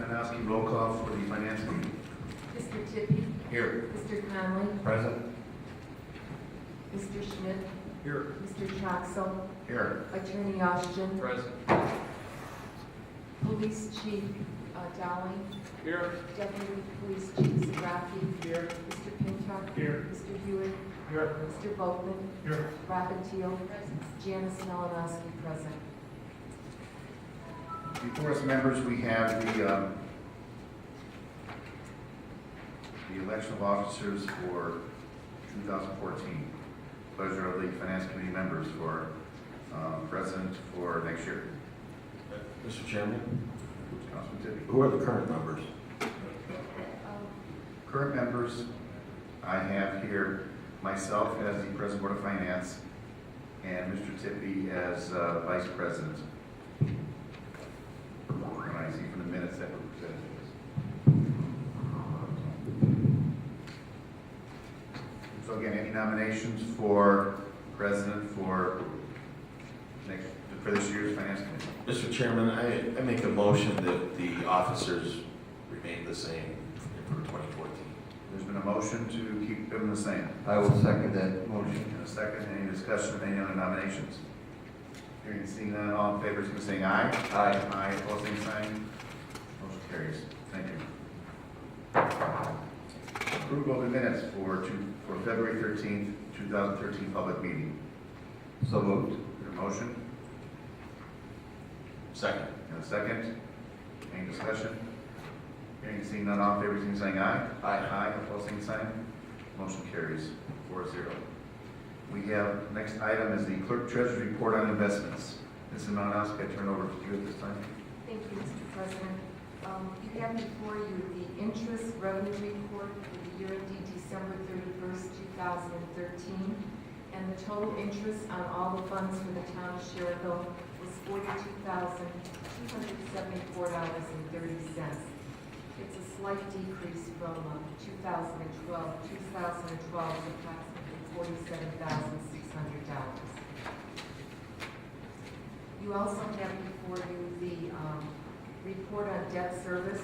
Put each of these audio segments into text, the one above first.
Malinowski, roll call for the finance committee. Mr. Tippy. Here. Mr. Conley. Present. Mr. Schmidt. Here. Mr. Troxel. Here. Attorney Austin. Present. Police Chief Dowling. Here. Deputy Police Chief Schererville. Here. Mr. Pinto. Here. Mr. Hewitt. Here. Mr. Boatman. Here. Robin Teal. Janice Malinowski present. Before us, members, we have the election of officers for 2014. Pleasure of the finance committee members for president for next year. Mr. Chairman, Councilman Tippy. who are the current members? Current members, I have here myself as the President Board of Finance and Mr. Tippy as Vice President. And I see from the minutes that were presented to us. So again, any nominations for President for this year's Finance Committee? Mr. Chairman, I make a motion that the officers remain the same for 2014. There's been a motion to keep them the same. I will second that motion. And a second, any discussion of any other nominations? Hearing and seeing none, all in favor, signify by saying aye. Aye. Aye, opposed, same sign. Motion carries. Thank you. Approval of the minutes for February 13th, 2013 public meeting. So moved. Your motion, Second. and a second. Any discussion? Hearing and seeing none, all in favor, signify by saying aye. Aye. Aye, opposed, same sign. Motion carries 4-0. We have, next item is the clerk treasurer's report on investments. Mrs. Malinowski, I turn over to you at this time. Thank you, Mr. President. You have before you the interest revenue report for the year ending December 31st, 2013. And the total interest on all the funds for the town of Schererville was $42,274.30. It's a slight decrease from 2012. 2012 is approximately $47,600. You also have before you the report on debt service.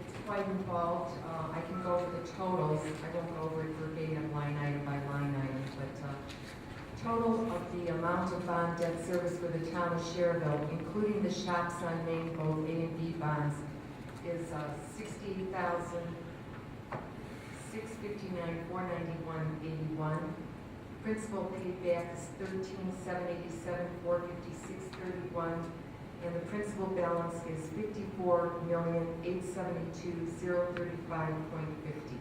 It's quite involved. I can go over the totals. I won't go over it verbatim, line item by line item, but total of the amount of bond debt service for the town of Schererville, including the shops on Main, both A and B bonds, is $68,659,491.81. Principal paid back is $13,787,456.31, and the principal balance is $54,872,035.50.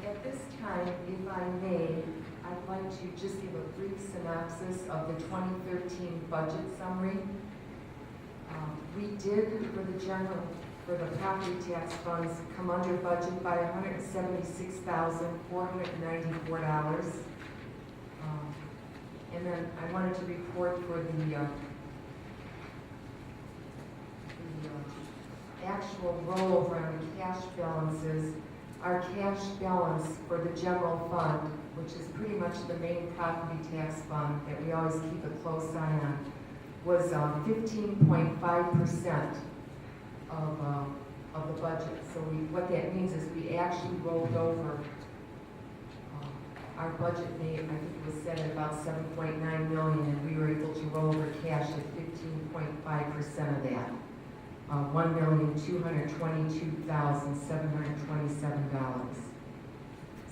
At this time, if I may, I'd like to just give a brief synopsis of the 2013 budget summary. We did, for the property tax funds, come under budget by $176,494. And then I wanted to report for the actual rollover on the cash balances. Our cash balance for the general fund, which is pretty much the main property tax fund that we always keep a close eye on, was 15.5% of the budget. So what that means is we actually rolled over our budget made, I think it was set at about $7.9 million, and we were able to roll over cash at 15.5% of that. $1,222,727.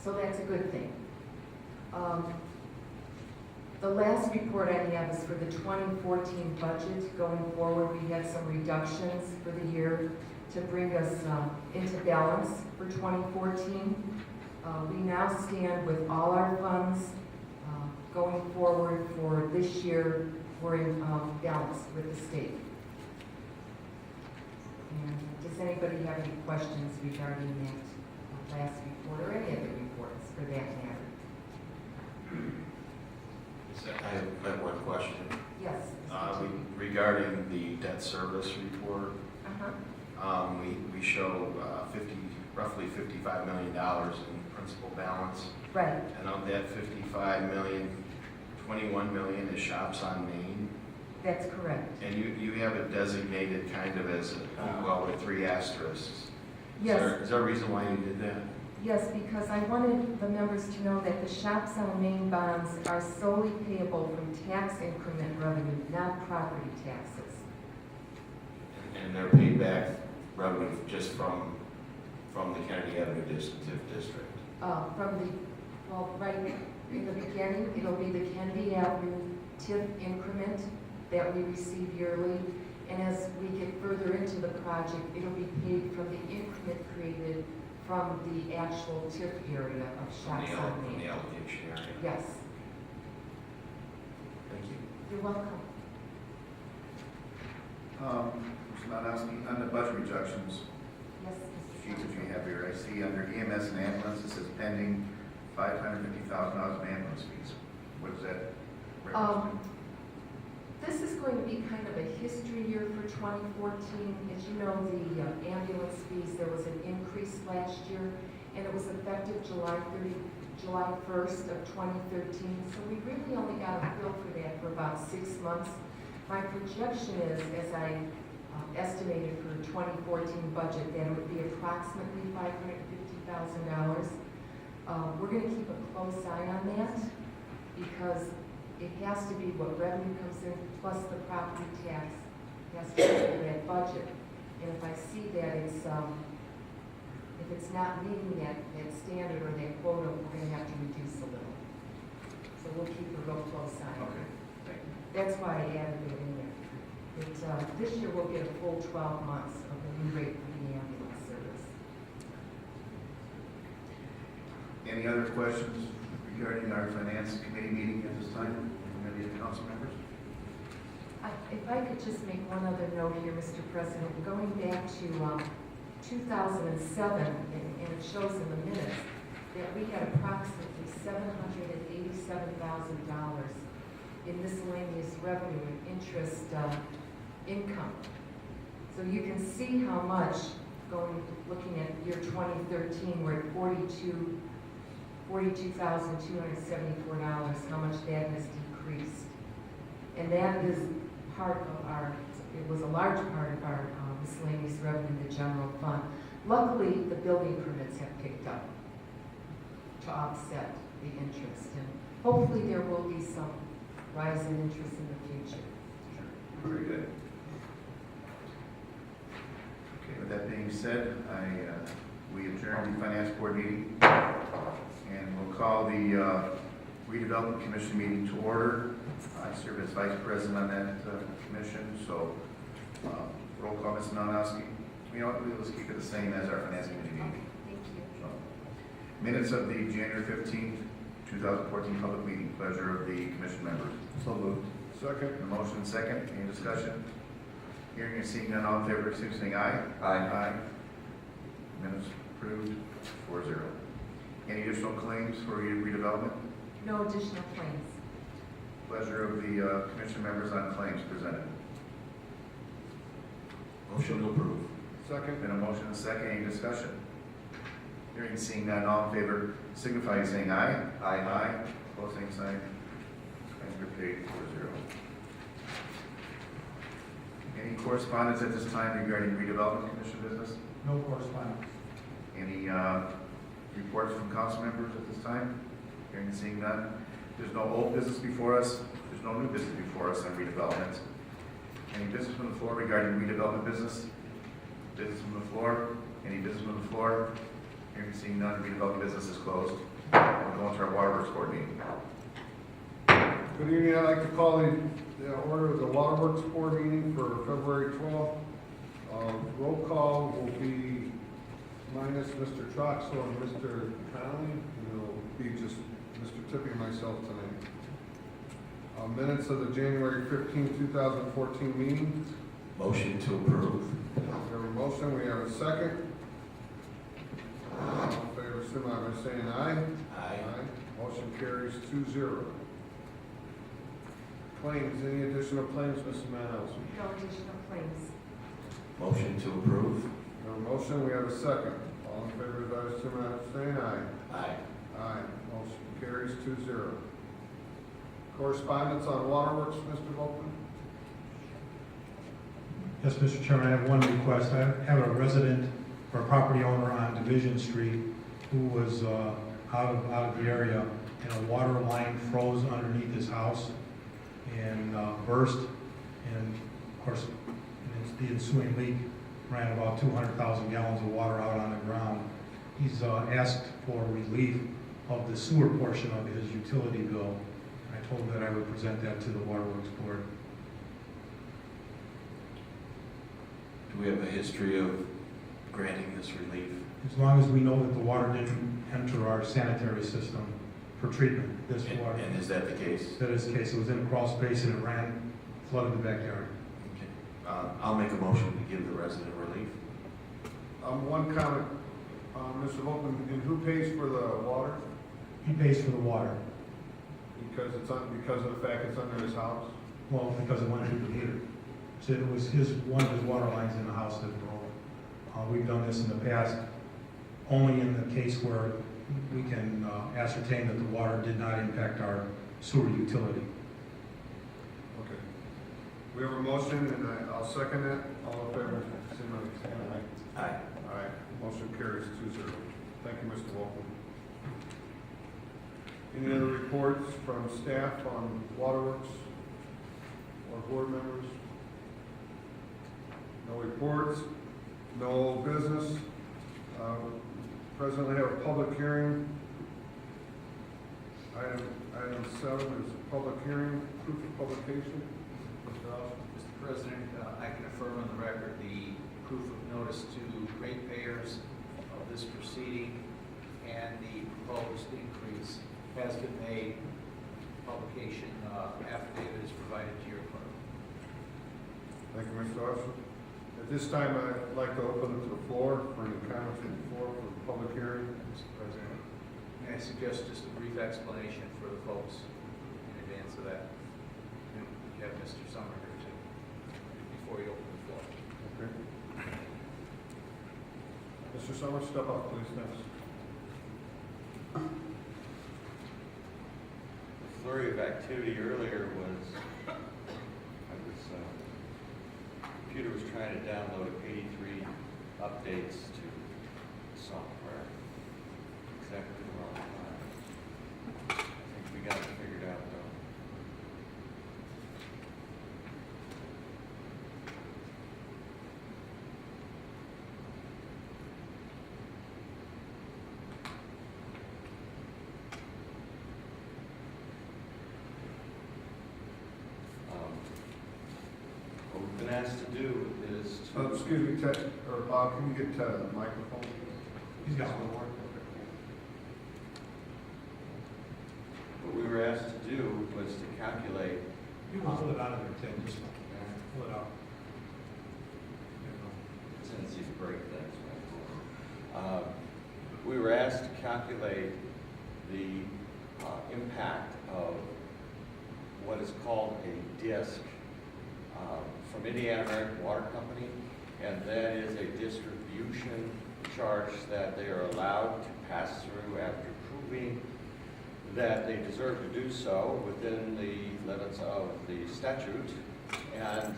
So that's a good thing. The last report I have is for the 2014 budget. Going forward, we had some reductions for the year to bring us into balance for 2014. We now stand with all our funds going forward for this year. We're in balance with the state. And does anybody have any questions regarding that last report or any other reports for that matter? I have one question. Yes. Regarding the debt service report, we show roughly $55 million in principal balance. Right. And of that $55 million, $21 million is shops on Main, That's correct. And you have it designated kind of as, well, with 3 asterisks. Yes, Is there a reason why you did that? yes, because I wanted the members to know that the shops on Main bonds are solely payable from tax increment revenue, not property taxes. And they're paid back revenue just from the Kennedy Avenue District. From the, well, right in the beginning, it'll be the Kennedy Avenue TIF increment that we receive yearly. And as we get further into the project, it'll be paid from the increment created from the actual TIF area of shops on From the Main. allocation area. Yes, Thank you. you're welcome. Mr. Malinowski, on the budget reductions, Yes, sheet that Mr. you have here, I see under EMS and ambulance, it says pending $550,000 in ambulance fees. What is that? reference to? This is going to be kind of a history year for 2014. As you know, the ambulance fees, there was an increase last year, and it was effective July 1st of 2013. So we really only got a bill for that for about 6 months. My projection is, as I estimated for the 2014 budget, that it would be approximately $550,000. We're going to keep a close eye on that because it has to be what revenue comes in plus the property tax has to go to that budget. And if I see that if it's not meeting that standard or that quota, we're going to have to reduce a little. So we'll keep a real close eye on it. Okay, thank you. That's why I added it in there. This year we'll get a full 12 months of the new rate for the ambulance service. Any other questions regarding our finance committee meeting at this time? From any of the council members? If I could just make one other note here, Mr. President, going back to 2007, and it shows in the minutes, that we had approximately $787,000 in miscellaneous revenue and interest income. So you can see how much, looking at year 2013, we're at $42,274, how much that has decreased. And that is part of it was a large part of our miscellaneous revenue, the general fund. Luckily, the building permits have picked up to offset the interest. And hopefully there will be some rise in interest in the future. Sure. Very good. Okay, with that being said, we adjourn the finance board meeting, and we'll call the redevelopment commission meeting to order. I serve as vice president on that commission, so roll call, Ms. Malinowski. You know what, let's keep it the same as our finance committee meeting. Thank you. So, minutes of the January 15th, 2014 public meeting. Pleasure of the commission members. So moved. Second. A motion second. Any discussion? Hearing and seeing none, all in favor, saying aye. Aye. Minutes approved, 4-0. Any additional claims for redevelopment? No additional claims. Pleasure of the commission members on claims presented. Motion to approve. Second. Been a motion and a second. Any discussion? Hearing and seeing none, all in favor, signify by saying aye. Aye. Aye. Opposed, same sign. Claims are paid, 4-0. Any correspondence at this time regarding redevelopment commission business? No correspondence. Any reports from council members at this time? Hearing and seeing none. There's no old business before us. There's no new business before us on redevelopment. Any business from the floor regarding redevelopment business? Business from the floor? Any business from the floor? Hearing and seeing none, redevelopment business is closed. We're going to our waterworks board meeting. Good evening, I'd like to call the order of the Waterworks Board meeting for February 12th. Roll call will be minus Mr. Troxel and Mr. Conley, and it'll be just Mr. Tippy and myself tonight. Minutes of the January 15th, 2014 meeting. Motion to approve. We have a motion, we have a second. All in favor, signify by saying aye. Aye. Motion carries 2-0. Claims, any additional claims, Mr. Malinowski? No additional claims. Motion to approve. We have a motion, we have a second. All in favor, those saying aye. Aye. Aye. Motion carries 2-0. Correspondence on waterworks, Mr. Volkman? Yes, Mr. Chairman, I have one request. I have a resident or a property owner on Division Street who was out of the area, and a water line froze underneath his house and burst, and of course, the ensuing leak ran about 200,000 gallons of water out on the ground. He's asked for relief of the sewer portion of his utility bill. I told him that I would present that to the Waterworks Board. Do we have a history of granting this relief? As long as we know that the water didn't enter our sanitary system for treatment, this water. And is that the case? That is the case. It was in a crawl space and it ran, flooded the backyard. Okay. I'll make a motion to give the resident relief. One comment, Mr. Volkman, and who pays for the water? He pays for the water, Because because of the fact it's under his house? well, because it went through the meter. So it was one of his water lines in the house that broke. We've done this in the past, only in the case where we can ascertain that the water did not impact our sewer utility. Okay. We have a motion, and I'll second it. All in favor, signify by saying aye. Aye. Aye. Motion carries 2-0. Thank you, Mr. Volkman. Any other reports from staff on Waterworks or board members? No reports, no business. Presently have a public hearing. Item 7 is a public hearing, proof of publication. Mr. Austin. Mr. President, I can affirm on the record the proof of notice to ratepayers of this proceeding and the proposed increase has been made. Publication affidavit is provided to your clerk. Thank you, Mr. Austin. At this time, I'd like to open it to the floor for any comments from the floor for the public hearing. Mr. President, may I suggest just a brief explanation for the folks in advance of that? You have Mr. Summer here too, before you open the floor. Okay. Mr. Summers, step up, please, next. The flurry of activity earlier was, computer was trying to download 83 updates to software exactly the wrong time. I think we got it figured out though. What we've been asked to do is to... Excuse me, Ted, or Bob, can you get Ted the microphone? He's got one more. What we were asked to do was to calculate... You can pull it out of there, Tim, just pull it out. Tendency to break things. We were asked to calculate the impact of what is called a DISC from Indiana American Water Company, and that is a distribution charge that they are allowed to pass through after proving that they deserve to do so within the limits of the statute. And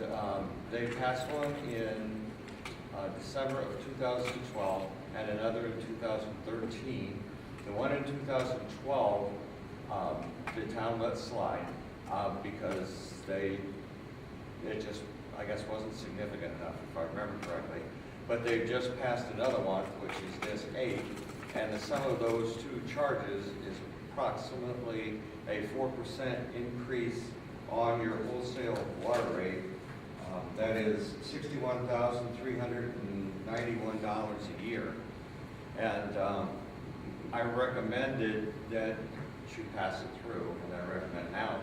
they passed one in December of 2012 and another in 2013. The one in 2012, the town let slide because it just, I guess, wasn't significant enough, if I remember correctly. But they've just passed another one, which is DISC 8, and the sum of those two charges is approximately a 4% increase on your wholesale water rate. That is $61,391 a year. And I recommended that you pass it through, and I recommend now,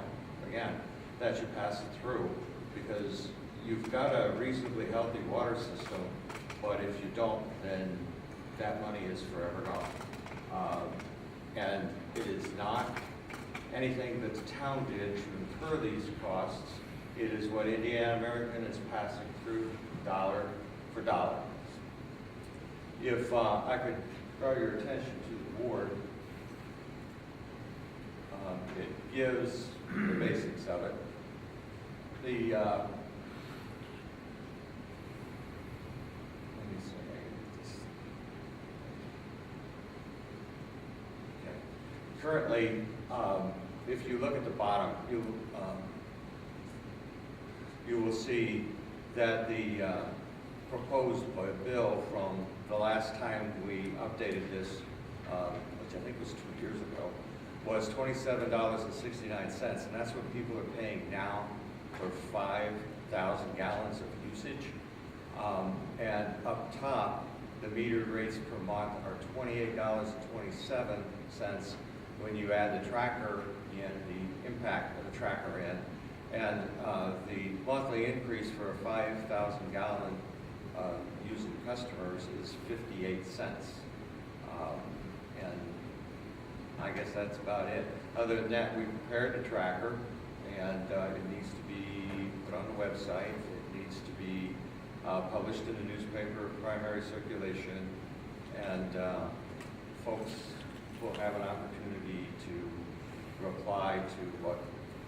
again, that you pass it through, because you've got a reasonably healthy water system, but if you don't, then that money is forever gone. And it is not anything that the town did to incur these costs. It is what Indiana American is passing through dollar for dollar. If I could draw your attention to the board, it gives the basics of it. The Currently, if you look at the bottom, you will see that the proposed bill from the last time we updated this, which I think was 2 years ago, was $27.69, and that's what people are paying now for 5,000 gallons of usage. And up top, the metered rates per month are $28.27 when you add the tracker in, the impact of the tracker in. And the monthly increase for a 5,000 gallon using customers is 58 cents. And I guess that's about it. Other than that, we prepared the tracker, and it needs to be put on the website. It needs to be published in the newspaper of primary circulation, and folks will have an opportunity to reply to what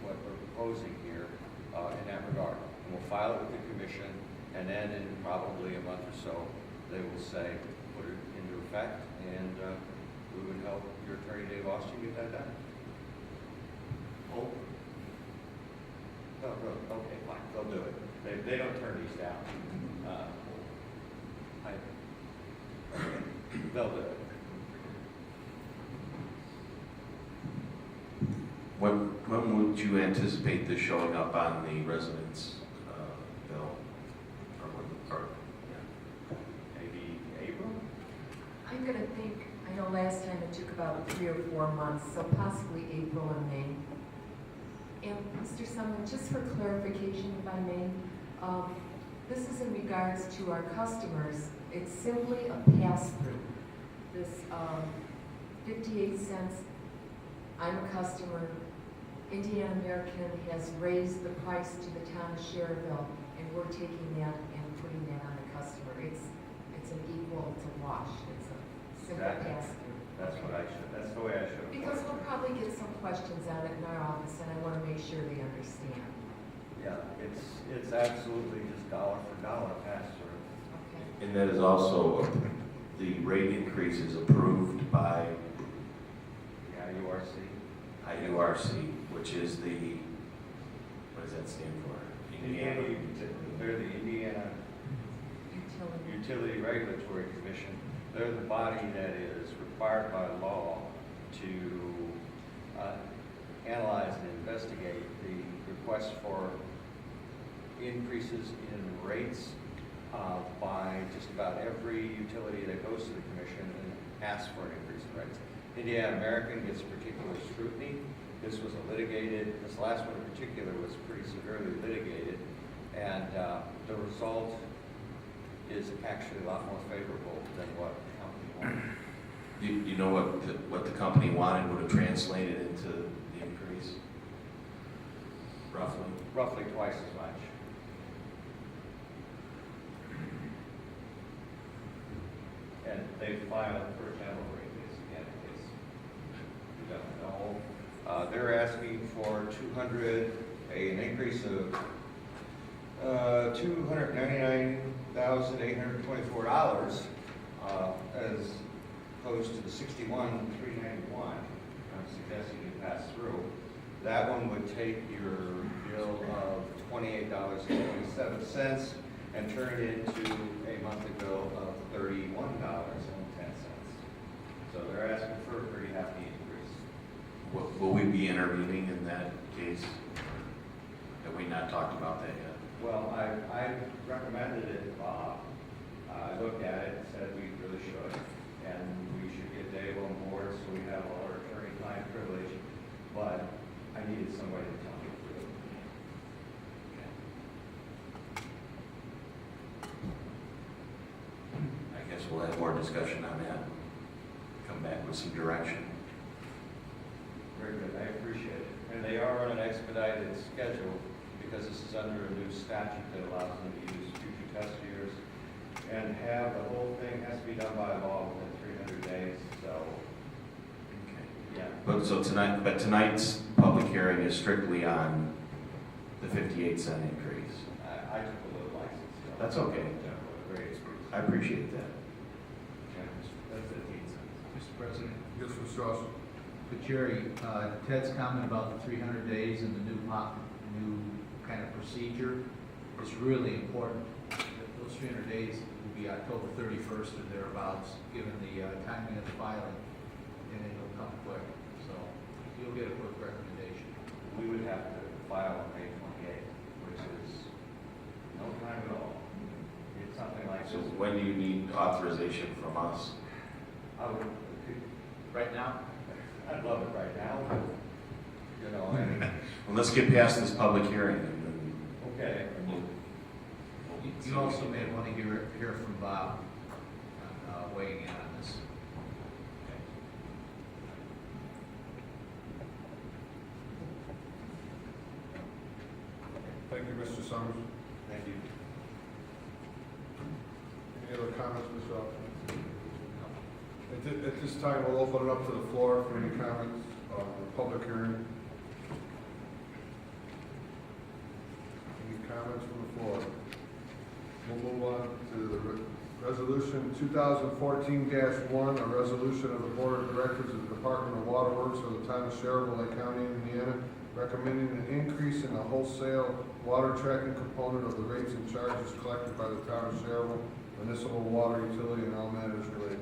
we're proposing here in that regard. And we'll file it with the commission, and then in probably a month or so, they will say, put it into effect, and we would help your attorney, Dave Austin, get that done. Oh. Okay, fine, they'll do it. They don't turn these down. They'll do it. When would you anticipate this showing up on the residents' bill? Maybe April? I'm gonna think, I know last time it took about 3 or 4 months, so possibly April and May. And Mr. Sumner, just for clarification, if I may, this is in regards to our customers. It's simply a pass-through. This 58 cents, I'm a customer. Indiana American has raised the price to the town of Schererville, and we're taking that and putting that on the customer. It's an equal to wash. It's a simple Exactly. pass-through. That's the way I should have. Because we'll probably get some questions on it in our office, and I want to make sure they understand. Yeah, it's absolutely just dollar for dollar pass-through. Okay. And that is also, the rate increase is approved by IURC, which is the, what does that stand for? They're the Indiana Utility Regulatory Commission. They're the body that is required by law to analyze and investigate the request for increases in rates by just about every utility that goes to the commission and asks for an increase in rates. Indiana American gets particular scrutiny. This last one in particular was pretty severely litigated, and the result is actually a lot more favorable than what the company wanted. Do you know what the company wanted would have translated into the increase? Roughly? Roughly twice as much. And they filed for a general rate case again, in case you don't know. They're asking for an increase of $299,824, as opposed to the $61,391 I'm suggesting you pass through. That one would take your bill of $28.27 and turn it into a monthly bill of $31.10. So they're asking for a pretty hefty increase. Will we be intervening in that case? Have we not talked about that yet? Well, I recommended it, Bob. I looked at it and said we really should, and we should get Dave on board so we have all our attorney-client privilege, but I needed somebody to tell me through. I guess we'll have more discussion on that. Come back with some direction. Very good, I appreciate it. And they are on an expedited schedule because this is under a new statute that allows them to use future test years and have the whole thing has to be done by law within 300 days, so, Okay. yeah. But tonight's public hearing is strictly on the 58-cent increase. I took a little license. So That's okay. I appreciate that. That's 15 cents. Mr. President? Yes, Mr. Strauss. But Jerry, Ted's comment about the 300 days and the new kind of procedure is really important. Those 300 days will be October 31st or thereabouts, given the timing of the filing, and it'll come quick. So you'll get a quick recommendation. We would have to file on May 28th, which is no time at all. It's something like So this. when do you need authorization from us? I would, Right now, I'd love it right now, but, you know, I mean, Well, let's get past this public hearing and then okay. you also may want to hear from Bob weighing in on this. Thank you, Mr. Summers. Thank you. Any other comments, Mr. Alford? At this time, we'll open it up to the floor for any comments on the public hearing. Any comments from the floor? We'll move on to the resolution 2014-1, a resolution of the Board of Directors of the Department of Waterworks of the Town of Schererville, Lake County, Indiana, recommending an increase in the wholesale water tracking component of the rates and charges collected by the Town of Schererville, municipal water utility, and all matters related.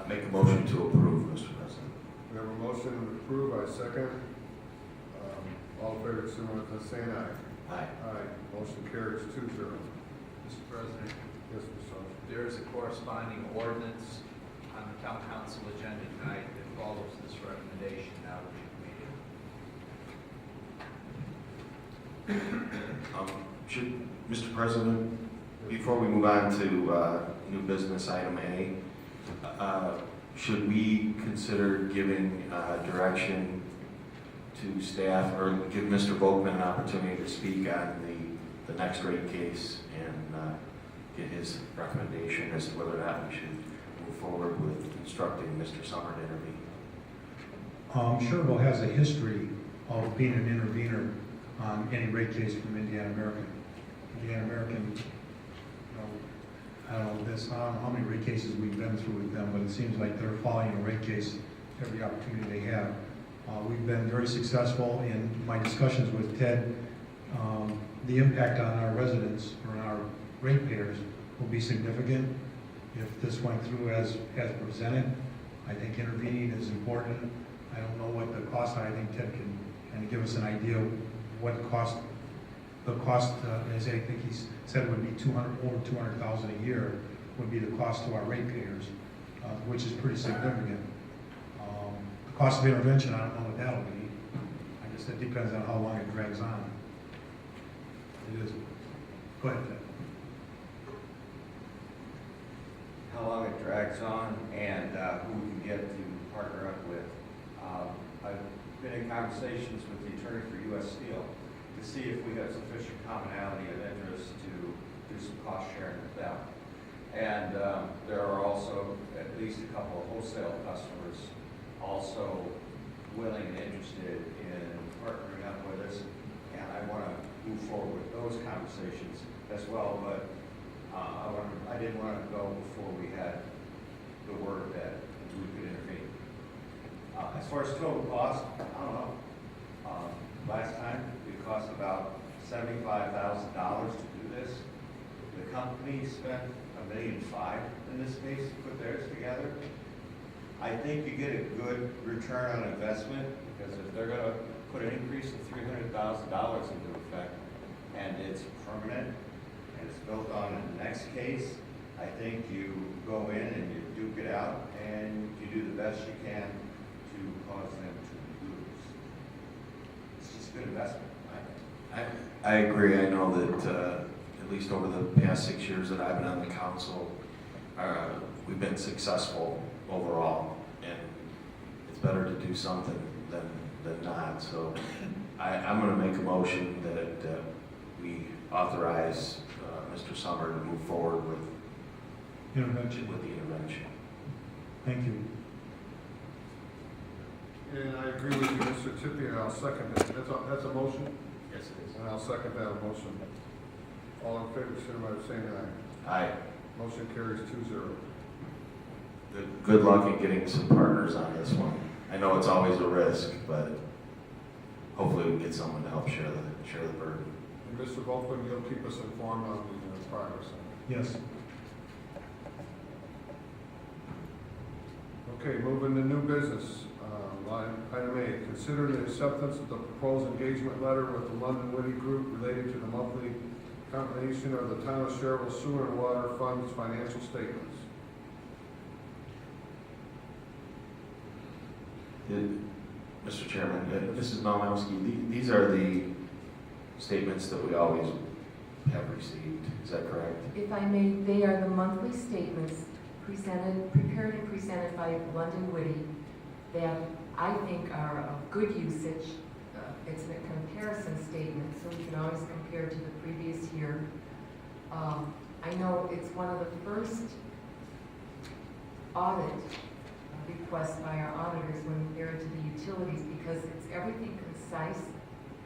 make a motion to approve, Mr. President. We have a motion to approve, I second. All in favor, signify by saying aye. Aye. Aye, motion carries 2-0. Mr. President, Yes, Ms. Summers. there is a corresponding ordinance on the town council agenda tonight that follows this recommendation now that you've made it. Should, Mr. President, before we move on to new business item A, should we consider giving direction to staff or give Mr. Volkman an opportunity to speak on the next rate case and get his recommendation as to whether or not we should move forward with instructing Mr. Summer to intervene? Schererville has a history of being an intervener on any rate case from Indiana American. Indiana American, I don't know this, I don't know how many rate cases we've been through with them, but it seems like they're following a rate case every opportunity they have. We've been very successful in my discussions with Ted. The impact on our residents or on our ratepayers will be significant if this went through as presented. I think intervening is important. I don't know what the cost, I think Ted can kind of give us an idea of what the cost is. I think he said would be over $200,000 a year would be the cost to our ratepayers, which is pretty significant. The cost of intervention, I don't know what that'll be. I guess that depends on how long it drags on. It is. Go ahead, Ted. How long it drags on and who we can get to partner up with. I've been in conversations with the attorney for U.S. Steel to see if we have sufficient commonality of interest to do some cost sharing with them. And there are also at least a couple of wholesale customers also willing and interested in partnering up with us. And I want to move forward with those conversations as well, but I didn't want to go before we had the word that we could intervene. As far as total cost, I don't know. Last time, it cost about $75,000 to do this. The company spent $1.5 million in this case to put theirs together. I think you get a good return on investment, because if they're going to put an increase of $300,000 into effect, and it's permanent, and it's built on the next case, I think you go in and you duke it out, and you do the best you can to cause them to lose. It's just a good investment. I agree. I know that at least over the past 6 years that I've been on the council, we've been successful overall, and it's better to do something than not. So I'm going to make a motion that we authorize Mr. Summer to move forward with Intervention. the intervention. Thank you. And I agree with you, Mr. Tippy, and I'll second that. That's a motion, Yes, it is. and I'll second that motion. All in favor, signify by saying aye. Aye. Motion carries 2-0. Good luck in getting some partners on this one. I know it's always a risk, but hopefully we can get someone to help share the burden. And Mr. Volkman, you'll keep us informed on the progress. Yes. Okay, moving to new business. Item A, consider the acceptance of the proposed engagement letter with the London Witty Group related to the monthly combination of the town of Schererville sewer and water funds financial statements. Mr. Chairman, Mrs. Malinowski, these are the statements that we always have received. Is that correct? If I may, they are the monthly statements prepared and presented by London Witty that I think are of good usage. It's a comparison statement, so we can always compare to the previous year. I know it's one of the first audit requests by our auditors when they're into the utilities, because it's everything concise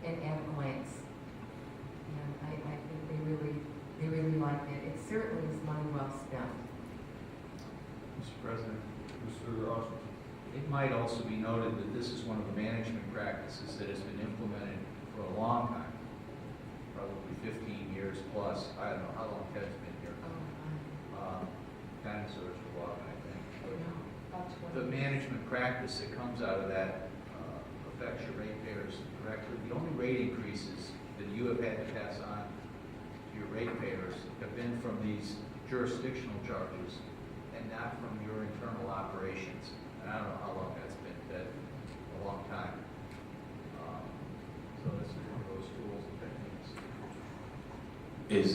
and at a glance. And I think they really like it. It certainly is money well spent. Mr. President, Mr. Austin. it might also be noted that this is one of the management practices that has been implemented for a long time, probably 15 years plus. I don't know how long Ted's been here. Dinosaurs were walking, I think. About 20. The management practice that comes out of that affects your ratepayers directly. The only rate increases that you have had to pass on to your ratepayers have been from these jurisdictional charges and not from your internal operations. And I don't know how long that's been, but a long time. So this is one of those tools and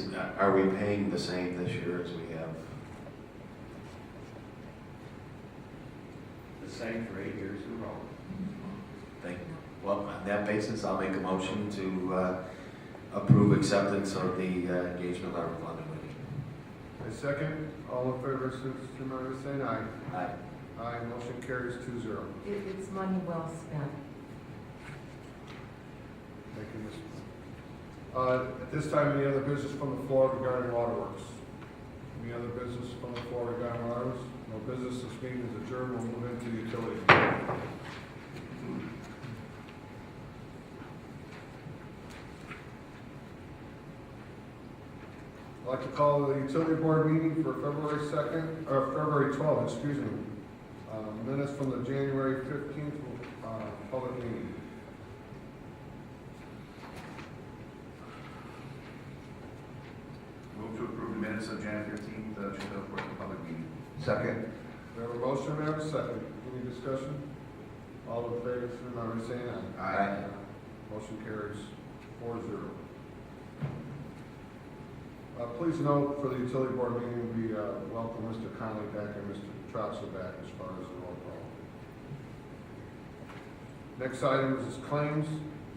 techniques. Are we paying the same this year as we have? The same for 8 years in a row. Thank you. Well, on that basis, I'll make a motion to approve acceptance of the engagement letter with London Witty. A second, all in favor, signify by saying aye. Aye. Aye, motion carries 2-0. It's money well spent. Thank you, Mr. At this time, any other business from the floor regarding waterworks? Any other business from the floor regarding waterworks? No business, this meeting is adjourned, we'll move into utilities. I'd like to call the utility board meeting for February 2nd, or February 12th, excuse me. Minutes from the January 15th, public meeting. Move to approve the minutes of January 15th, 2014 public meeting. Second. We have a motion, we have a second. Any discussion? All in favor, signify by saying aye. Aye. Motion carries 4-0. Please note for the utility board meeting, we welcome Mr. Conley back and Mr. Troxel back as far as the roll call. Next item is claims.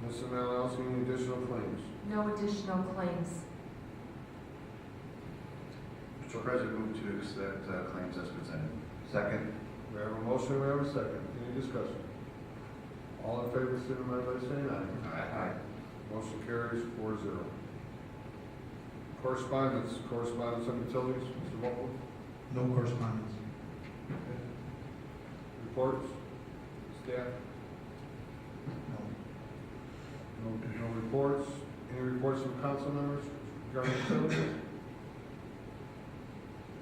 Mrs. Malinowski, any additional claims? No additional claims. Mr. President, move to accept claims as presented. Second. We have a motion, we have a second. Any discussion? All in favor, signify by saying aye. Aye. Motion carries 4-0. Correspondence on utilities, Mr. Volkman. No correspondence. Reports, staff, No. no reports. Any reports from council members regarding utilities?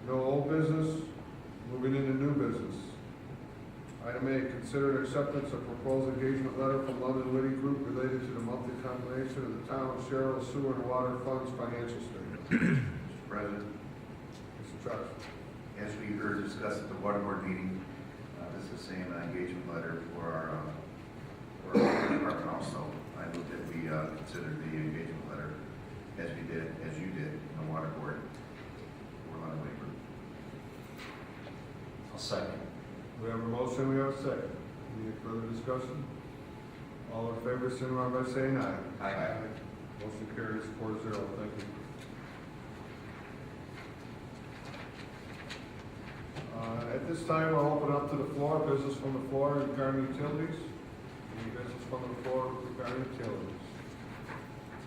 No old business. Moving into new business. Item A, consider acceptance of proposed engagement letter from London Witty Group related to the monthly combination of the town of Schererville sewer and water funds financial statement. Mr. President, Mr. Troxel. as we heard discussed at the water board meeting, this is the same engagement letter for our department also. I move that we consider the engagement letter as you did in the water board for London Witty Group. I'll second. We have a motion, we have a second. Any further discussion? All in favor, signify by saying aye. Aye. Motion carries 4-0. Thank you. At this time, I'll open up to the floor, business from the floor regarding utilities. Any business from the floor regarding utilities?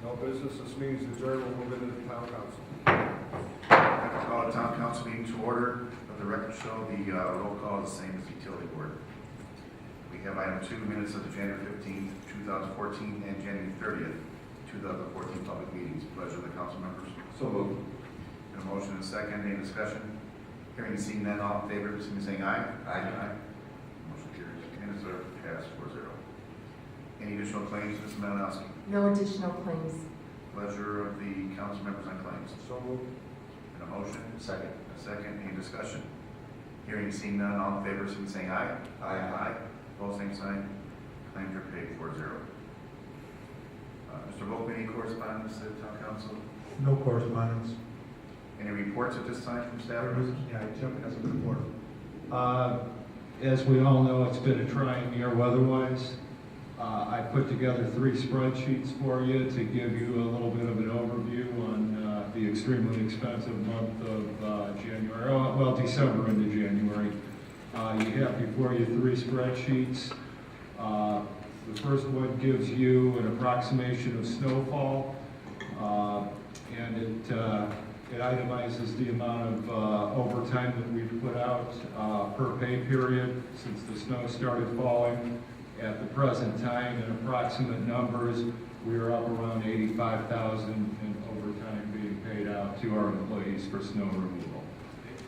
No business, this means adjourned, we'll move into the town council. Call the town council meeting to order. Let the record show the roll call is the same as the utility board. We have item 2, minutes of the January 15th, 2014, and January 30th, 2014 public meetings. Pleasure of the council members. So moved. And a motion and a second. Any discussion? Hearing and seeing none, all in favor, please saying aye. Aye. Motion carries. Minutes are passed 4-0. Any additional claims, Mr. Malinowski? No additional claims. Pleasure of the council members on claims. So moved. And a motion? Second. A second. Any discussion? Hearing and seeing none, all in favor, please saying aye. Aye. Opposed, same sign. Claims are paid 4-0. Mr. Volk, any correspondence to the town council? No correspondence. Any reports at this time from staff? Yeah, Jim has a report. As we all know, it's been a trying year weather-wise. I put together 3 spreadsheets for you to give you a little bit of an overview on the extremely expensive month of January, well, December into January. You have before you 3 spreadsheets. The first one gives you an approximation of snowfall, and it itemizes the amount of overtime that we've put out per pay period since the snow started falling. At the present time, in approximate numbers, we are up around 85,000 in overtime being paid out to our employees for snow removal.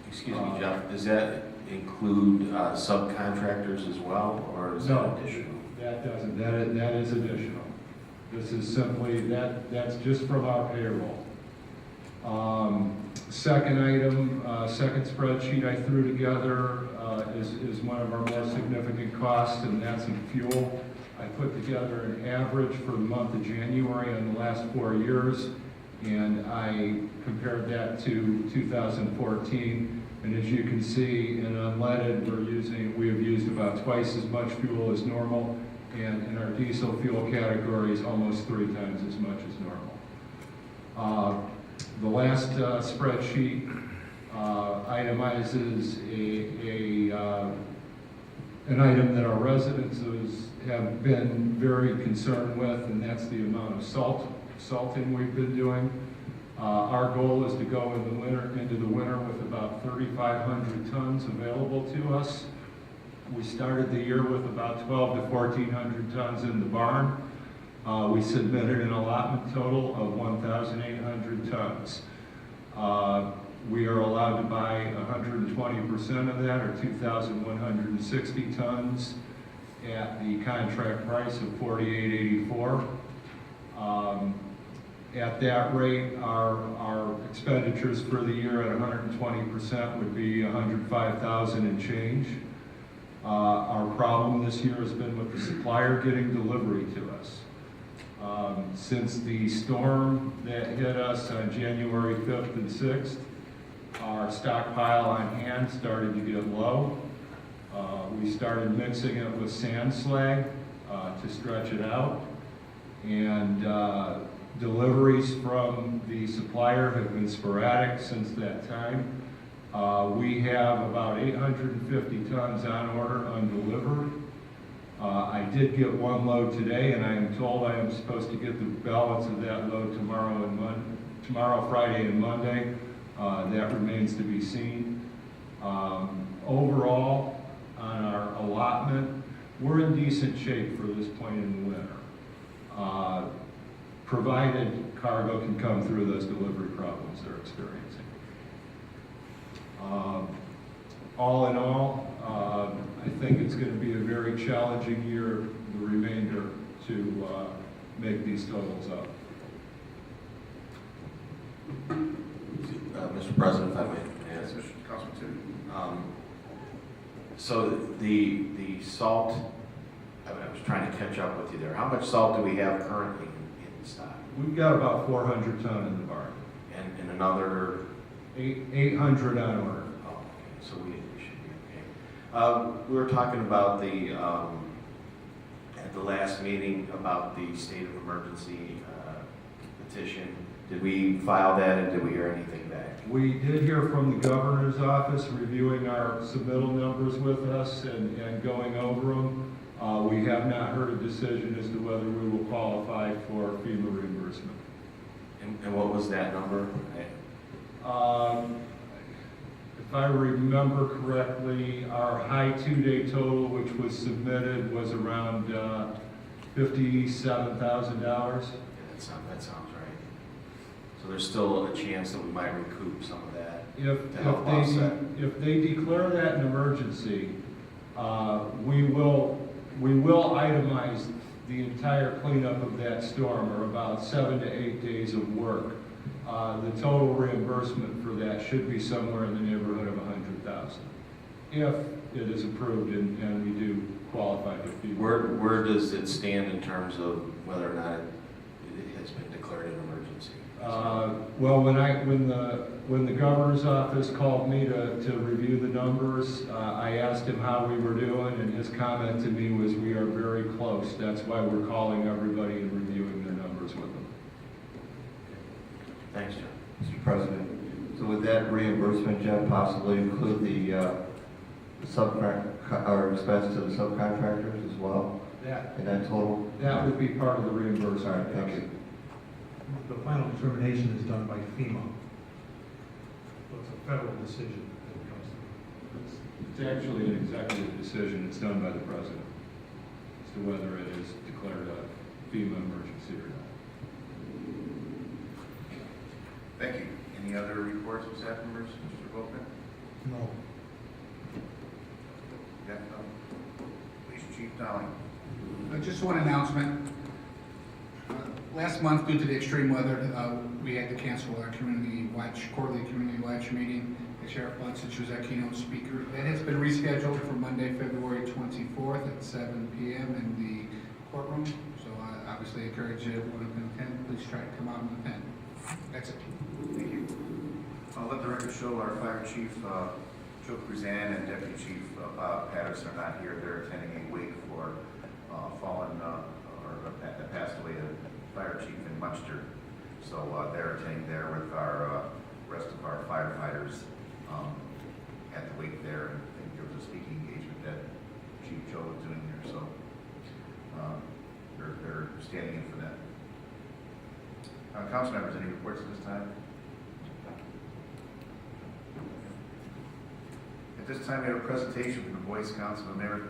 Excuse me, Jeff, does that include subcontractors as well, or is that No, additional? that doesn't. That is additional. This is simply, that's just from our payroll. Second item, second spreadsheet I threw together is one of our more significant costs, and that's in fuel. I put together an average for the month of January on the last 4 years, and I compared that to 2014. And as you can see, in unleaded, we have used about twice as much fuel as normal, and in our diesel fuel categories, almost 3 times as much as normal. The last spreadsheet itemizes an item that our residents have been very concerned with, and that's the amount of salting we've been doing. Our goal is to go into the winter with about 3,500 tons available to us. We started the year with about 1,200 to 1,400 tons in the barn. We submitted an allotment total of 1,800 tons. We are allowed to buy 120% of that, or 2,160 tons, at the contract price of $48.84. At that rate, our expenditures for the year at 120% would be 105,000 and change. Our problem this year has been with the supplier getting delivery to us. Since the storm that hit us on January 5th and 6th, our stockpile on hand started to get low. We started mixing it with sand slag to stretch it out, and deliveries from the supplier have been sporadic since that time. We have about 850 tons on order undelivered. I did get 1 load today, and I am told I am supposed to get the balance of that load tomorrow, Friday, and Monday. That remains to be seen. Overall, on our allotment, we're in decent shape for this point in the winter, provided cargo can come through those delivery problems they're experiencing. All in all, I think it's going to be a very challenging year, the remainder, to make these totals up. Mr. President, if I may Yes, ask. Mr. Councilman Tippett. So the salt, I was trying to catch up with you there. How much salt do we have currently in stock? We've got about 400 ton in the barn, And another, 800 on order. oh, okay, so we should be okay. We were talking about at the last meeting about the state of emergency petition. Did we file that, and did we hear anything back? We did hear from the governor's office reviewing our submittal numbers with us and going over them. We have not heard a decision as to whether we will qualify for FEMA reimbursement. And what was that number? If I remember correctly, our high two-day total, which was submitted, was around $57,000. That sounds right. So there's still a chance that we might recoup some of that. If they declare that an emergency, we will itemize the entire cleanup of that storm, or about 7 to 8 days of work. The total reimbursement for that should be somewhere in the neighborhood of $100,000, if it is approved and we do qualify for FEMA. Where does it stand in terms of whether or not it has been declared an emergency? Well, when the governor's office called me to review the numbers, I asked him how we were doing, and his comment to me was, we are very close. That's why we're calling everybody and reviewing their numbers with them. Thanks, John. Mr. President, so would that reimbursement, Jeff, possibly include the or expense to the subcontractors as well in that total? That would be part of the All reimbursement. right, thank you. The final determination is done by FEMA. So it's a federal decision that comes through. It's actually an executive decision. It's done by the president as to whether it is declared a FEMA emergency or not. Thank you. Any other reports from staff members? Mr. Volkman? No. Yeah, Police Chief Dowling. Just one announcement. Last month, due to the extreme weather, we had to cancel our quarterly community watch meeting. The Sheriff Bunsen was our keynote speaker. That has been rescheduled for Monday, February 24th at 7 p.m. in the courtroom. So obviously encourage everyone who can attend, please try to come out and attend. That's it. Thank you. I'll let the record show our Fire Chief, Joe Cruzan, and Deputy Chief Bob Patterson are not here. They're attending a wake for fallen that passed away, a fire chief in Munster. So they're attending there with our rest of our firefighters at the wake there. And I think there was a speaking engagement that Chief Joe was doing there. So they're standing in for that. Council members, any reports at this time? At this time, we have a presentation from the Boy Scouts of America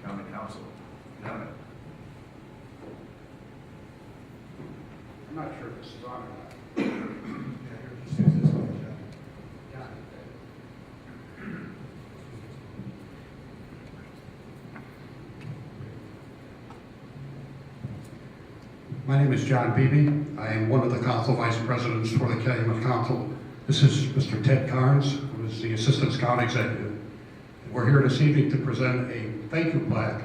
County Council. Gentlemen. I'm not sure if this is on or not. Yeah, here, just use this one, Jeff. My name is John Beebe. I am one of the council vice presidents for the Calumet Council. This is Mr. Ted Carnes, who is the Assistant Scout Executive. We're here this evening to present a thank you plaque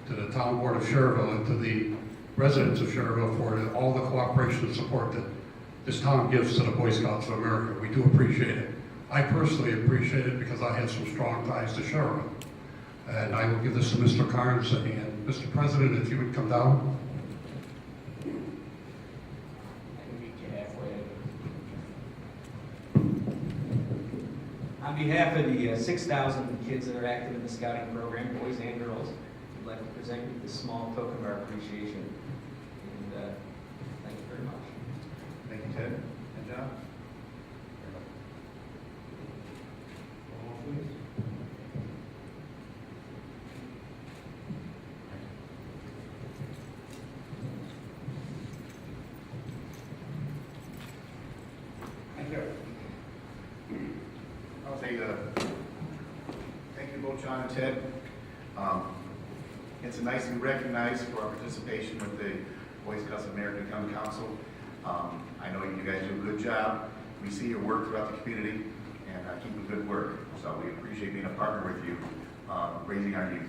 to the Town Board of Schererville and to the residents of Schererville for all the cooperation and support that this town gives to the Boy Scouts of America. We do appreciate it. I personally appreciate it because I have some strong ties to Schererville. And I will give this to Mr. Carnes, and Mr. President, if you would come down. On behalf of the 6,000 kids that are active in the scouting program, boys and girls, I'd like to present you this small token of our appreciation. And thank you very much. Thank you, Ted. And John? Thank you. I'll say thank you both, John and Ted. It's nice to be recognized for our participation with the Boy Scouts of America County Council. I know you guys do a good job. We see your work throughout the community and keep up good work. So we appreciate being a partner with you, raising our youth.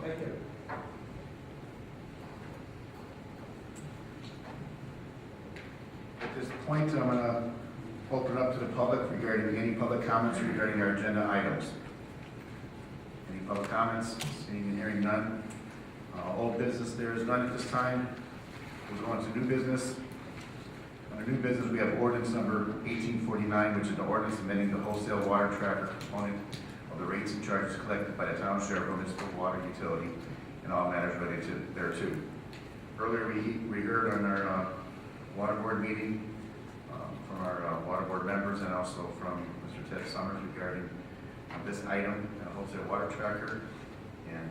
Thank you. At this point, I'm going to open it up to the public regarding any public comments regarding our agenda items. Any public comments? Seeing and hearing none. Old business, there is none at this time. We'll go on to new business. Under new business, we have ordinance number 1849, which is an ordinance amending the wholesale water tracker component of the rates and charges collected by the town of Schererville municipal water utility and all matters related thereto. Earlier, we heard on our water board meeting from our water board members and also from Mr. Ted Summers regarding this item, wholesale water tracker. And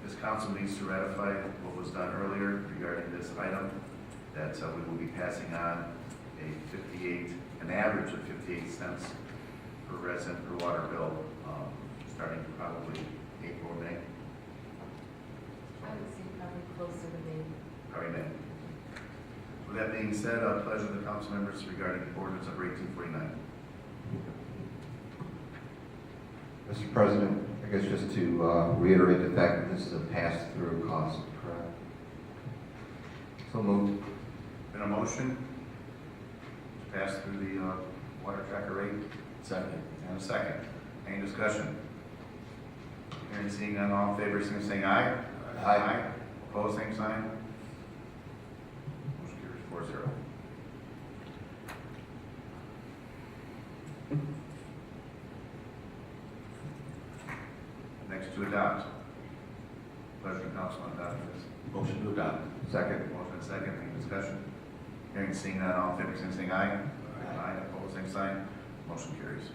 this council needs to ratify what was done earlier regarding this item, that we will be passing on an average of 58 cents per resident per water bill, starting probably April, May. I would say probably closer to May. Probably May. With that being said, pleasure of the council members regarding ordinance number 1849. Mr. President, I guess just to reiterate the fact that this is a pass-through cost, correct? So moved. Been a motion to pass through the water tracker rate, Second. and a second. Any discussion? Hearing and seeing none, all in favor, saying aye. Aye. Opposed, same sign. Motion carries 4-0. Next to adopt. Pleasure of council on adopting this. Motion to adopt. Second. Motion and second, any discussion? Hearing and seeing none, all in favor, saying aye. Aye. Opposed, same sign. Motion carries.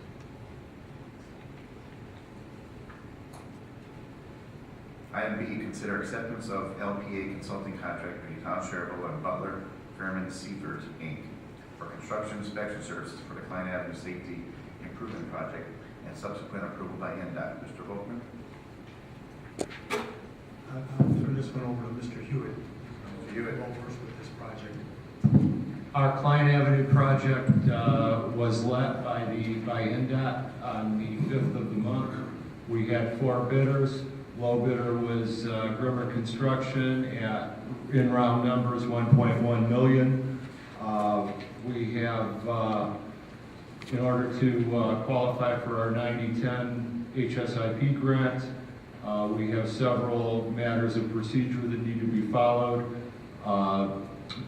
Item B, consider acceptance of LPA consulting contract between Town of Schererville and Butler, Fairman, Seifert, Inc. for construction inspection services for the Klein Avenue Safety Improvement Project and subsequent approval by NDOT. Mr. Volkman? I'll turn this one over to Mr. Hewitt. Mr. Hewitt. Well-versed with this project. Our Klein Avenue project was led by NDOT on the 5th of the month. We had 4 bidders. Low bidder was Grimmer Construction at, in round numbers, $1.1 million. We have, in order to qualify for our 9010 HSIP grant, we have several matters of procedure that need to be followed.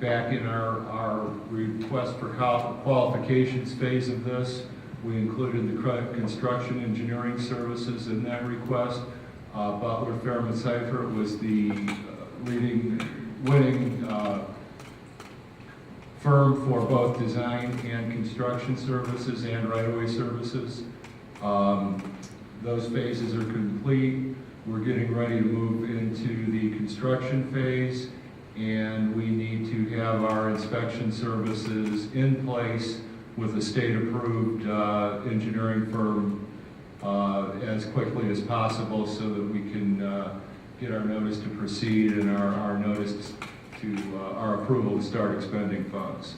Back in our request for qualifications phase of this, we included the construction engineering services in that request. Butler, Fairman, Seifert was the winning firm for both design and construction services and right-of-way services. Those phases are complete. We're getting ready to move into the construction phase, and we need to have our inspection services in place with a state-approved engineering firm as quickly as possible so that we can get our notice to proceed and our notice to our approval to start expending funds.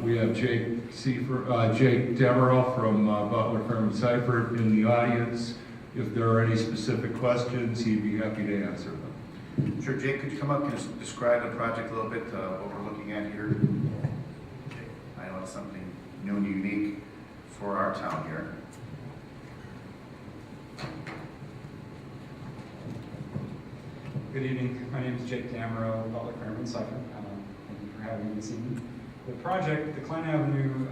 We have Jake Demerel from Butler, Fairman, Seifert in the audience. If there are any specific questions, he'd be happy to answer them. Sure, Jake, could you come up and just describe the project a little bit, what we're looking at here? I know it's something new and unique for our town here. Good evening. My name is Jake Damero, Butler, Fairman, Seifert. Thank you for having me this evening. The project, the Klein Avenue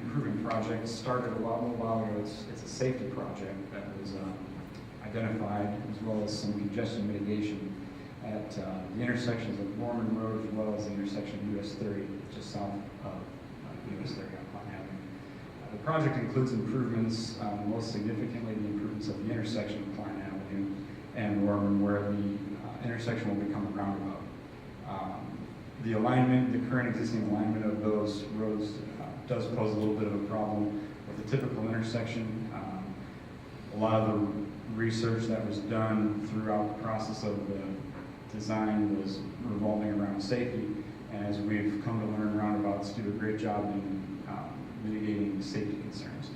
Improvement Project, started a while ago. It's a safety project that was identified, as well as some congestion mitigation at the intersections of Norman Road, as well as the intersection of US 30, just south of US 30 on Klein Avenue. The project includes improvements, most significantly the improvements of the intersection of Klein Avenue and Norman, where the intersection will become a roundabout. The alignment, the current existing alignment of those roads does pose a little bit of a problem with the typical intersection. A lot of the research that was done throughout the process of the design was revolving around safety, and as we've come to learn, roundabouts do a great job in mitigating safety concerns.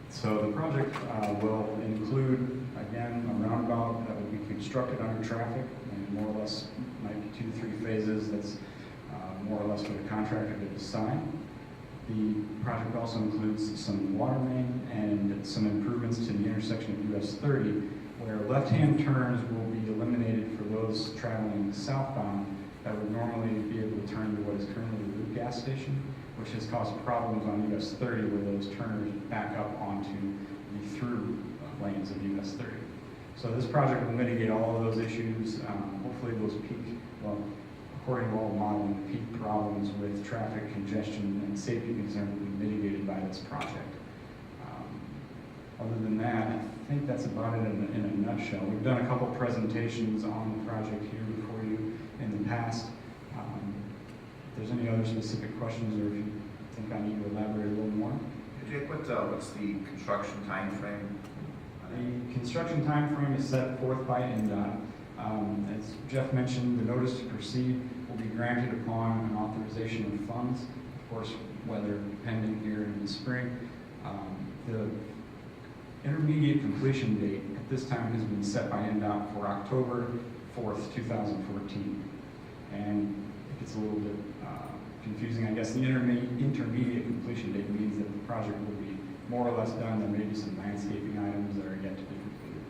So the project will include, again, a roundabout that will be constructed under traffic, and more or less might be 2 to 3 phases. That's more or less for the contractor to decide. The project also includes some water main and some improvements to the intersection of US 30, where left-hand turns will be eliminated for those traveling southbound that would normally be able to turn to what is currently the Loop gas station, which has caused problems on US 30 where those turners back up onto the through lanes of US 30. So this project will mitigate all of those issues. Hopefully those according to all modeling, peak problems with traffic congestion and safety concerns will be mitigated by this project. Other than that, I think that's about it in a nutshell. We've done a couple presentations on the project here before you in the past. If there's any other specific questions, or if you think I need to elaborate a little more. Jake, what's the construction timeframe? The construction timeframe is set forth by NDOT. As Jeff mentioned, the notice to proceed will be granted upon an authorization of funds, of course, weather pending here in the spring. The intermediate completion date at this time has been set by NDOT for October 4th, 2014. And it gets a little bit confusing. I guess the intermediate completion date means that the project will be more or less done. There may be some landscaping items that are yet to be completed.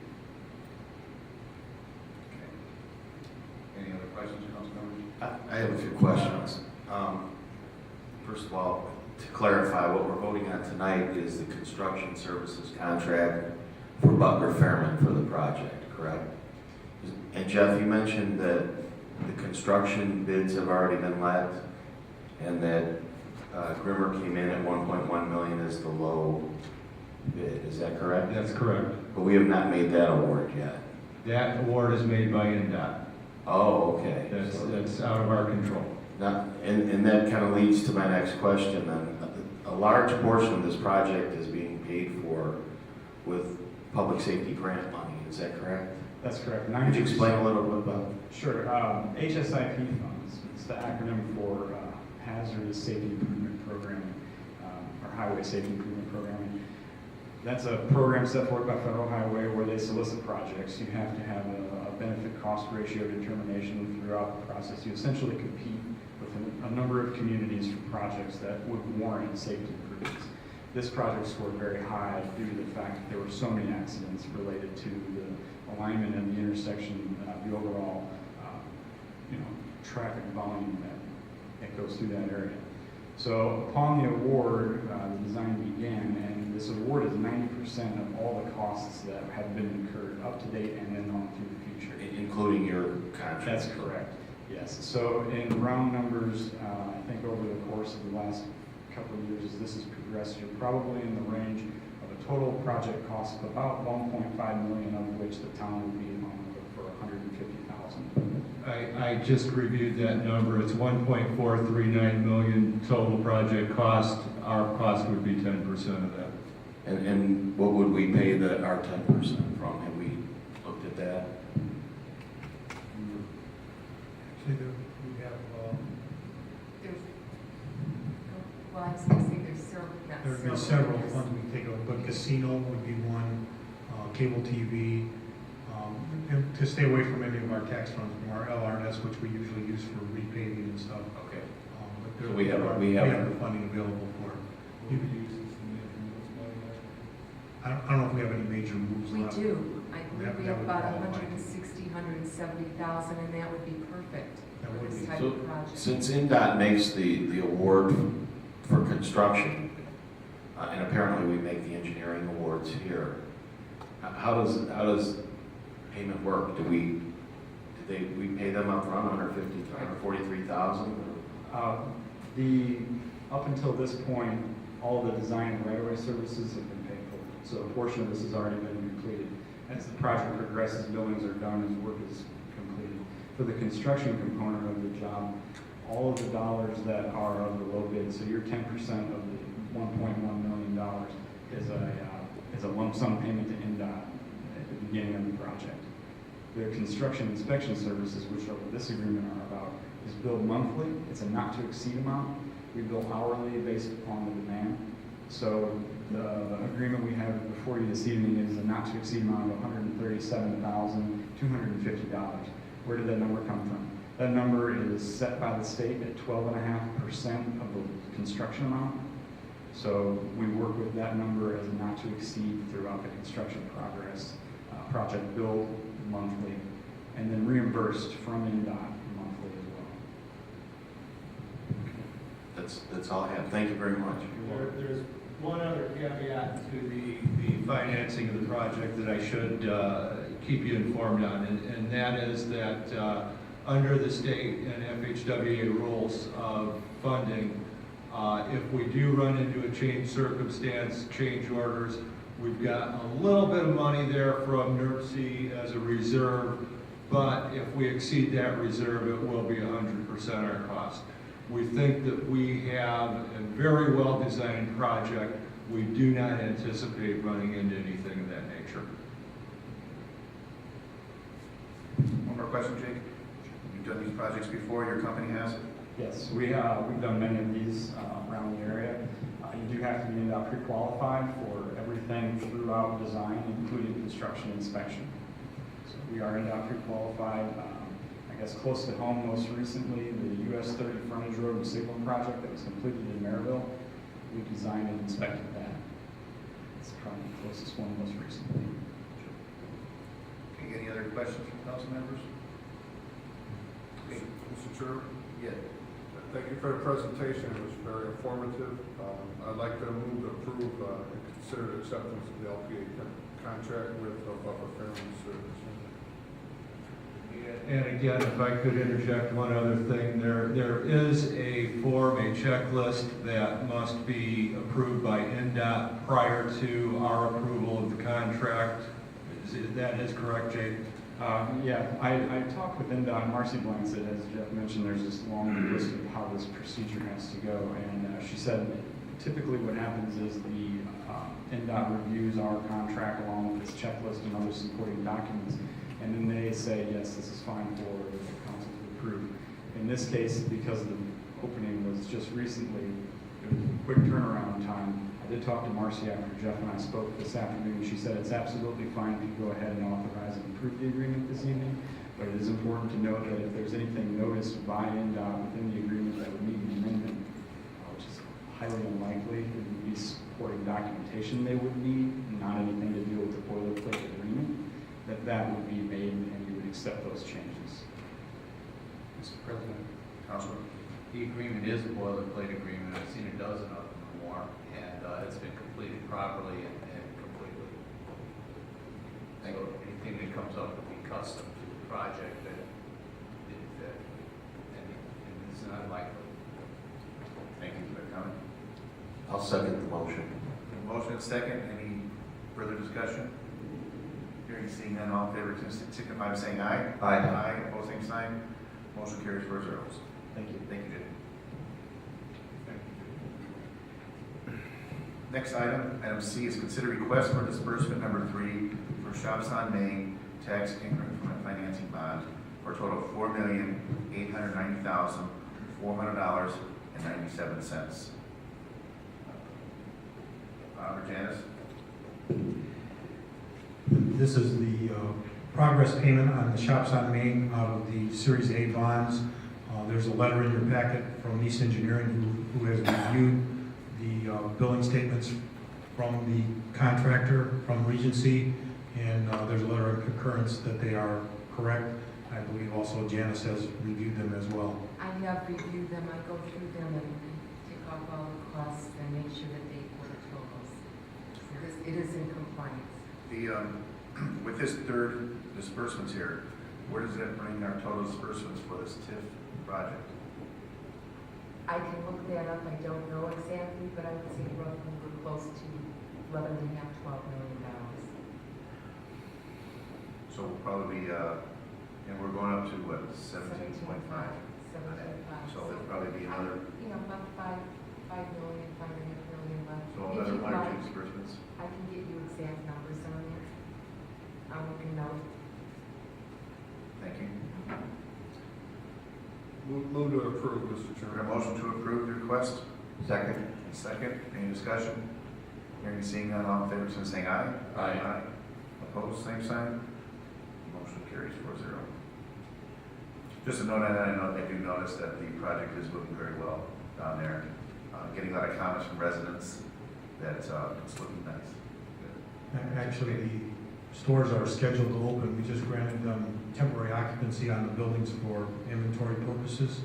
Okay. Any other questions, Councilmembers? I have a few questions. First of all, to clarify, what we're voting on tonight is the construction services contract for Butler Fairman for the project, correct? And Jeff, you mentioned that the construction bids have already been let, and that Grimmer came in at 1.1 million as the low bid. Is that correct? That's correct. But we have not made that award yet. That award is made by NDOT. Oh, okay. That's out of our control. Now, and that kind of leads to my next question then. A large portion of this project is being paid for with public safety grant money, is that correct? That's correct. Could you explain a little bit about? Sure. HSIP funds, it's the acronym for Hazardous Safety Improvement Programming, or Highway Safety Improvement Programming. That's a program set forth by Federal Highway where they solicit projects. You have to have a benefit cost ratio determination throughout the process. You essentially compete with a number of communities for projects that would warrant safety improvements. This project scored very high due to the fact that there were so many accidents related to the alignment and the intersection, the overall, traffic volume that goes through that area. So upon the award, the design began, and this award is 90% of all the costs that have been incurred up to date and then on through the future. Including your contract? That's correct, yes. So in round numbers, I think over the course of the last couple of years, as this has progressed, you're probably in the range of a total project cost of about 1.5 million, of which the town would be on the hook for 150,000. I just reviewed that number. It's 1.439 million total project cost. Our cost would be 10% of that. And what would we pay our 10% from? Have we looked at that? Actually, we have, There's, well, I was going to say there's several. there would be several funds we can take over, but casino would be one, cable TV, and to stay away from any of our tax funds, from our LRS, which we usually use for repaving and stuff. Okay. But So there we have the funding available for it. I don't know if we have any major moves We left. do. I believe we That have would about qualify. 170,000, and that would be perfect That for would this be. type So, of project. since NDOT makes the award for construction, and apparently we make the engineering awards here, how does payment work? Do we pay them up front, 143,000? Up until this point, all the design and right-of-way services have been paid for. So a portion of this has already been completed. As the project progresses, buildings are done, as work is completed. For the construction component of the job, all of the dollars that are of the low bid, so your 10% of the $1.1 million is a lump sum payment to NDOT at the beginning of the project. The construction inspection services, which are what this agreement are about, is billed monthly. It's a not to exceed amount. We bill hourly based upon the demand. So the agreement we have before you this evening is a not to exceed amount of $137,250. Where did that number come from? That number is set by the state at 12.5% of the construction amount. So we work with that number as a not to exceed throughout the construction progress. Project billed monthly, and then reimbursed from NDOT monthly as well. That's all I have. Thank you very much. There's one other caveat to the financing of the project that I should keep you informed on, and that is that under the state and FHWA rules of funding, if we do run into a change circumstance, change orders, we've got a little bit of money there from NERC as a reserve, but if we exceed that reserve, it will be 100% our cost. We think that we have a very well-designed project. We do not anticipate running into anything of that nature. One more question, Jake. You've done these projects before, your company has? Yes, we've done many of these around the area. You do have to be NDOT pre-qualified for everything throughout design, including construction inspection. So we are NDOT pre-qualified. I guess close to home, most recently, the US 30 frontage road and signal project that was completed in Schererville. We designed and inspected that. It's probably the closest one most recently. Okay, any other questions from council members? Okay. Mr. Chair, Yeah. thank you for the presentation. It was very informative. I'd like to move to approve and consider the acceptance of the LPA contract with Butler Family Service. And again, if I could interject one other thing, there is a form, a checklist that must be approved by NDOT prior to our approval of the contract. That is correct, Jake? Yeah, I talked with NDOT, Marcy Blanks, as Jeff mentioned, there's this long list of how this procedure has to go, and she said typically what happens is the NDOT reviews our contract along with this checklist and other supporting documents, and then they say, yes, this is fine for the council to approve. In this case, because the opening was just recently, it was a quick turnaround time. I did talk to Marcy after Jeff and I spoke this afternoon. She said it's absolutely fine if you go ahead and authorize and approve the agreement this evening, but it is important to note that if there's anything noticed by NDOT within the agreement that would need an amendment, which is highly unlikely, it would be supporting documentation they would need, not anything to do with the boilerplate agreement, that would be made and you would accept those changes. Mr. President, Councilman? The agreement is a boilerplate agreement. I've seen a dozen of them or more, and it's been completed properly and completely. So anything that comes up will be custom to the project that didn't fit, and it's not likely. Thank you for that comment. I'll second the motion. A motion and second, any further discussion? Hearing, seeing none, all in favor, signify by saying aye. Aye. Aye, opposed, same sign. Motion carries 4-0. Thank you. Thank you, Jake. Next item, item C, is consider request for disbursement number 3 for Shops on Main tax increment financing bond for a total of $4,890,400.97. Robert Janice? This is the progress payment on the Shops on Main out of the Series A bonds. There's a letter in your packet from East Engineering who has reviewed the billing statements from the contractor, from Regency, and there's a letter of concurrence that they are correct. I believe also Janice has reviewed them as well. I have reviewed them, I go through them and tick off all the costs and make sure that they equal the totals. It is in compliance. With this third disbursements here, where does that bring our total disbursements for this TIF project? I can look that up, I don't know exactly, but I would say roughly we're close to $11.5–12 million. So we'll probably, and we're going up to what, 17.5? 17.5. So there'll probably be another, About $5 million, $5.5 million left. so If another you'd 1 or 2 like, disbursements. I can get you exact numbers on it. I'll look it up. Thank you. Move to approve, Mr. We have Chairman. a motion to approve the request. Second. Second, any discussion? Hearing, seeing none, all in favor, saying aye. Aye. Opposed, same sign. Motion carries 4-0. Just a note on that, I do notice that the project is moving very well down there. Getting a lot of comments from residents that it's looking nice. Actually, the stores are scheduled to open. We just granted them temporary occupancy on the buildings for inventory purposes.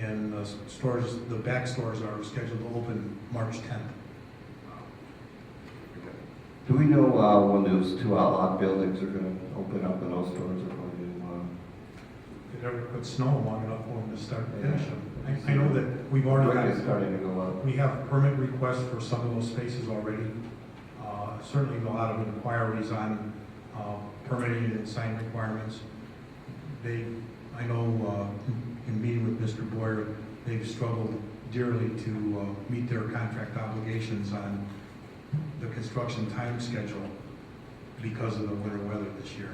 And the back stores are scheduled to open March 10th. Do we know when those 2 outlot buildings are going to open up and those stores are going to? it ever could snow long enough for them to start to finish them. I know that we've already Wind is got, starting to go up. we have permit requests for some of those spaces already. Certainly a lot of inquiries on permitting and sign requirements. I know in meeting with Mr. Boyer, they've struggled dearly to meet their contract obligations on the construction time schedule because of the winter weather this year.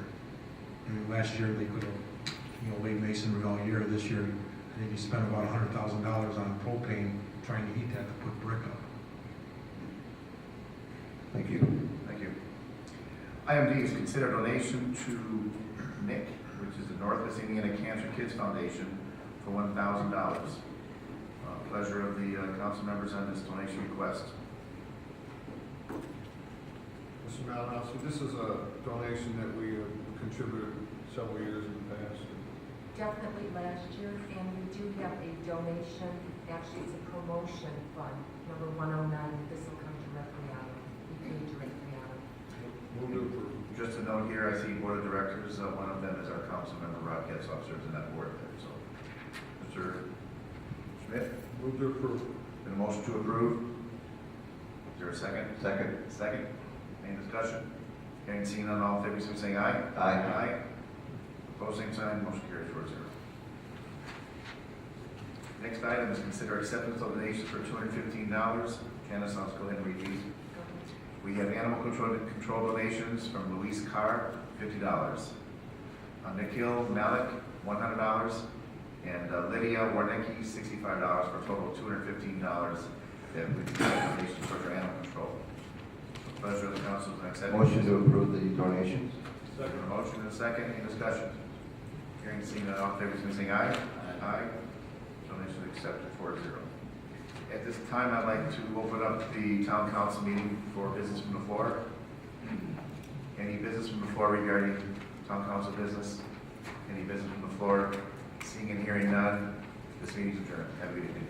I mean, last year they could have, laid masonry all year. This year, I think he spent about $100,000 on propane trying to heat that to put brick up. Thank you. Thank you. Item D is consider donation to NIC, which is the Northwest Indiana Cancer Kids Foundation, for $1,000. Pleasure of the council members on this donation request. Mr. Malinowski, this is a donation that we have contributed several years in the past. Definitely last year, and we do have a donation, actually it's a promotion fund, number 109, this will come directly out of, we pay directly out of. Move to approve. Just a note here, I see board of directors, one of them is our council member, Rob Getz, serves in that board there, so. Mr. Schmidt, Move to approve. been a motion to approve. Is there a second? Second. Second. Any discussion? Hearing seen none, all in favor, so saying aye. Aye. Aye. Opposed, same sign, motion carries 4-0. Next item is consider acceptance of donations for $215. Janice, let's go ahead and read these. We have animal control donations from Luis Carr, $50. Nikhil Malik, $100. And Lydia Warnicki, $65 for a total of $215 that would be donations for their animal control. Pleasure of the council to accept. Motion to approve the donations. Second. A motion and a second, any discussion? Hearing seen none, all in favor, saying aye. Aye. Donation accepted 4-0. At this time, I'd like to open up the town council meeting for business from the floor. Any business from the floor regarding town council business? Any business from the floor? Seeing and hearing none, this meeting is adjourned. Have a good evening.